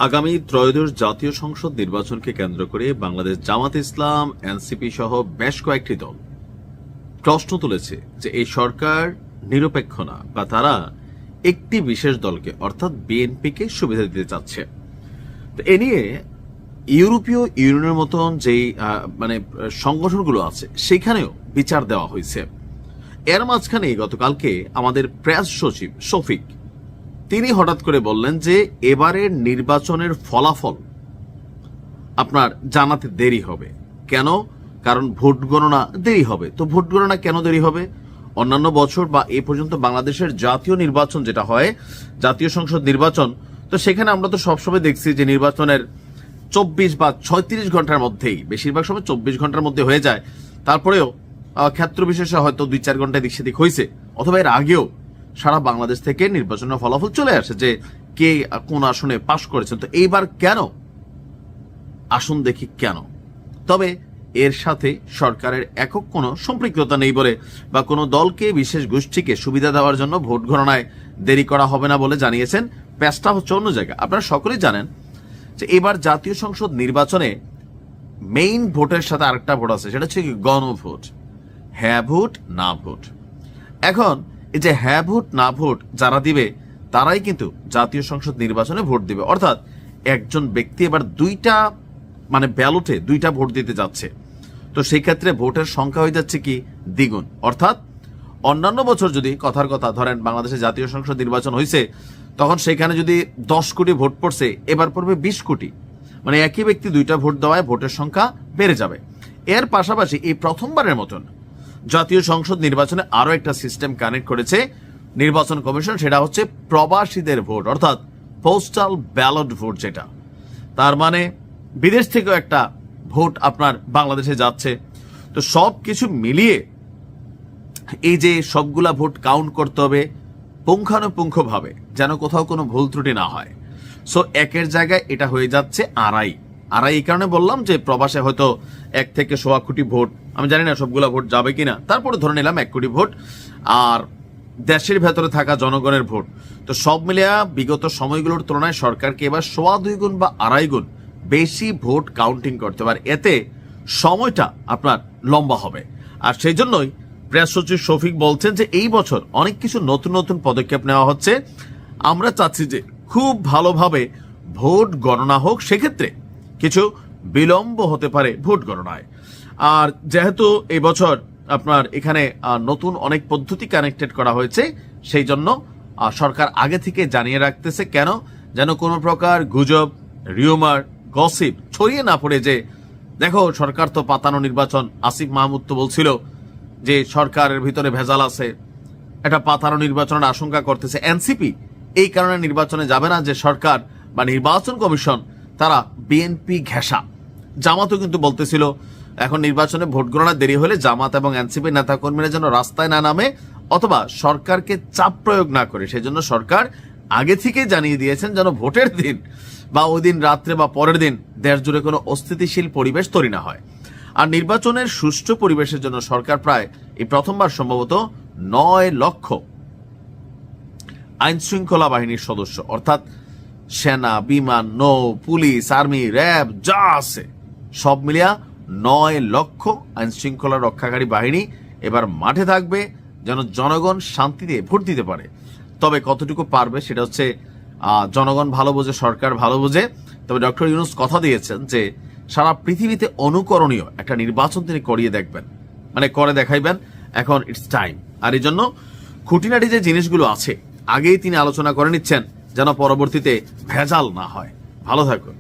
আগামী ত্রয়োদশ জাতীয় সংসদ নির্বাচনকে কেন্দ্র করে বাংলাদেশ জামাত ইসলাম, এনসিপি সহ বেশ কয়েকটি দল প্রশ্ন তুলেছে যে এই সরকার নিরপেক্ষ না, বা তারা একটি বিশেষ দলকে অর্থাৎ বিএনপিকে সুবিধা দিতে চাচ্ছে। তো এ নিয়ে ইউরোপীয় ইউনিয়নের মতন যেই সংগঠনগুলো আছে সেখানেও বিচার দেওয়া হয়েছে। এর মাঝখানে গতকালকে আমাদের প্রেস সচিব শফিক তিনি হঠাৎ করে বললেন যে এবারের নির্বাচনের ফলাফল আপনার জানাতে দেরি হবে। কেন? কারণ ভোট গণনা দেরি হবে। তো ভোট গণনা কেন দেরি হবে? অন্যান্য বছর বা এ পর্যন্ত বাংলাদেশের জাতীয় নির্বাচন যেটা হয়, জাতীয় সংসদ নির্বাচন, তো সেখানে আমরা তো সবসময় দেখছি যে নির্বাচনের 24 বা 36 ঘন্টার মধ্যেই, বেশিরভাগ সময় 24 ঘন্টার মধ্যে হয়ে যায়। তারপরেও ক্ষেত্র বিশেষে হয়তো 2-4 ঘন্টা এদিক সেদিক হয়েছে, অথবা এর আগেও সারা বাংলাদেশ থেকে নির্বাচনের ফলাফল চলে আসে যে কে কোন আসনে পাশ করেছেন। তো এইবার কেন? আসুন দেখি কেন। তবে এর সাথে সরকারের একক কোনো সম্পৃক্ততা নেই বলে, বা কোনো দলকে, বিশেষ গোষ্ঠীকে সুবিধা দেওয়ার জন্য ভোট গণনায় দেরি করা হবে না বলে জানিয়েছেন। প্যাচটা হচ্ছে অন্য জায়গা। আপনারা সকলেই জানেন যে এবার জাতীয় সংসদ নির্বাচনে মেইন ভোটের সাথে আরেকটা ভোট আছে, সেটা হচ্ছে গণভোট। হ্যাঁ ভোট, না ভোট। এখন এই যে হ্যাঁ ভোট না ভোট যারা দিবে তারাই কিন্তু জাতীয় সংসদ নির্বাচনে ভোট দিবে। অর্থাৎ একজন ব্যক্তি এবার ব্যালটে 2টা ভোট দিতে যাচ্ছে। তো সেই ক্ষেত্রে ভোটের সংখ্যা হয়ে যাচ্ছে কি দ্বিগুণ। অর্থাৎ অন্যান্য বছর যদি কথার কথা ধরেন বাংলাদেশে জাতীয় সংসদ নির্বাচন হয়েছে, তখন সেখানে যদি 10 কোটি ভোট পড়ছে, এবার পড়বে 20 কোটি। মানে একই ব্যক্তি 2টা ভোট দেওয়ায় ভোটের সংখ্যা বেড়ে যাবে। এর পাশাপাশি এই প্রথমবারের মতন জাতীয় সংসদ নির্বাচনে আরো একটা সিস্টেম কানেক্ট করেছে নির্বাচন কমিশন, সেটা হচ্ছে প্রবাসীদের ভোট, অর্থাৎ পোস্টাল ব্যালট ভোট যেটা। তার মানে বিদেশ থেকেও একটা ভোট আপনার বাংলাদেশে যাচ্ছে। তো সব কিছু মিলিয়ে এই যে সবগুলা ভোট কাউন্ট করতে হবে পুঙ্খানুপুঙ্খভাবে, যেন কোথাও কোনো ভুল ত্রুটি না হয়। সো একের জায়গায় এটা হয়ে যাচ্ছে আড়াই। এই কারণে বললাম যে প্রবাসে হয়তো 1 থেকে 1.25 কোটি ভোট, আমি জানি না সবগুলা ভোট যাবে কিনা, তারপরে ধরে নিলাম 1 কোটি ভোট, আর দেশের ভেতরে থাকা জনগণের ভোট। তো সব মিলিয়ে বিগত সময়গুলোর তুলনায় সরকারকে এবার 2.25 গুণ বা 2.5 গুণ বেশি ভোট কাউন্টিং করতে পারে। এতে সময়টা আপনার লম্বা হবে। আর সেই জন্যই প্রেস সচিব শফিক বলছেন যে এই বছর অনেক কিছু নতুন নতুন পদক্ষেপ নেওয়া হচ্ছে। আমরা চাচ্ছি যে খুব ভালোভাবে ভোট গণনা হোক, সেক্ষেত্রে কিছু বিলম্ব হতে পারে ভোট গণনায়। আর যেহেতু এই বছর আপনার এখানে নতুন অনেক পদ্ধতি কানেক্টেড করা হয়েছে, সেই জন্য সরকার আগে থেকে জানিয়ে রাখতেছে। কেন? যেন কোনো প্রকার গুজব, রিউমার, গসিপ ছড়িয়ে না পড়ে যে দেখো সরকার তো পাতানো নির্বাচন। আসিফ মাহমুদ তো বলছিল যে সরকারের ভিতরে ভেজাল আছে, এটা পাতানো নির্বাচনের আশঙ্কা করতেছে এনসিপি। এই কারণে নির্বাচনে যাবে না, যে সরকার বা নির্বাচন কমিশন তারা বিএনপি ঘেঁষা। জামাতও কিন্তু বলতেছিল এখন নির্বাচনে ভোট গণনা দেরি হলে জামাত এবং এনসিপি নেতাকর্মীরা যেন রাস্তায় না নামে অথবা সরকারকে চাপ প্রয়োগ না করে। সেজন্য সরকার আগে থেকে জানিয়ে দিয়েছেন যেন ভোটের দিন বা ওই দিন রাত্রে বা পরের দিন দেশ জুড়ে কোনো অস্থিতিশীল পরিবেশ তৈরি না হয়। আর নির্বাচনের সুষ্ঠু পরিবেশের জন্য সরকার প্রায় এই প্রথমবার সম্ভবত 9 লক্ষ আইন শৃঙ্খলা বাহিনীর সদস্য, অর্থাৎ সেনা, বিমান, নৌ, পুলিশ, আর্মি, র্যাব যা আছে সব মিলিয়া 9 লক্ষ আইন শৃঙ্খলা রক্ষাকারী বাহিনী এবার মাঠে থাকবে, যেন জনগণ শান্তিতে ভোট দিতে পারে। তবে কতটুকু পারবে সেটা হচ্ছে জনগণ ভালো বোঝে, সরকার ভালো বোঝে। তবে ডক্টর ইউনূস কথা দিয়েছেন যে সারা পৃথিবীতে অনুকরণীয় একটা নির্বাচন তিনি করিয়ে দেখবেন, করে দেখাইবেন। এখন ইটস টাইম। আর এই জন্য খুঁটিনাটি যে জিনিসগুলো আছে আগেই তিনি আলোচনা করে নিচ্ছেন, যেন পরবর্তীতে ভেজাল না হয়। ভালো থাকুন।